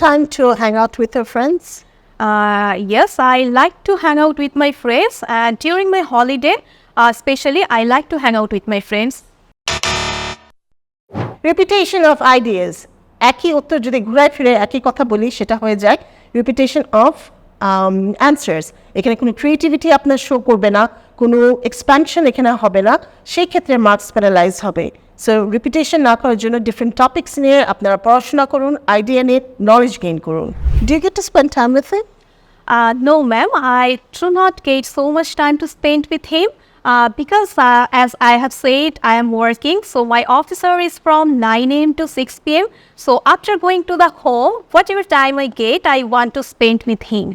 time to hang out with your friends? Yes, I like to hang out with my friends, and during my holiday, especially, I like to hang out with my friends. Repetition of ideas. একই উত্তর যদি ঘুরায় ফিরে একই কথা বলি সেটা হয়ে যায় repetition of answers. এখানে কোনো ক্রিয়েটিভিটি আপনার শো করবে না, কোনো এক্সপ্যানশন এখানে হবে না, সেই ক্ষেত্রে মার্কস প্যারালাইজ হবে। সো রিপিটেশন না করার জন্য ডিফারেন্ট টপিকস নিয়ে আপনারা পড়াশোনা করুন, আইডিয়া নিয়ে নলেজ গেইন করুন। Do you get to spend time with him? No, ma'am, I do not get so much time to spend with him because, as I have said, I am working. So my office hour is from 9 a.m. to 6 p.m. So after going to the home, whatever time I get, I want to spend with him.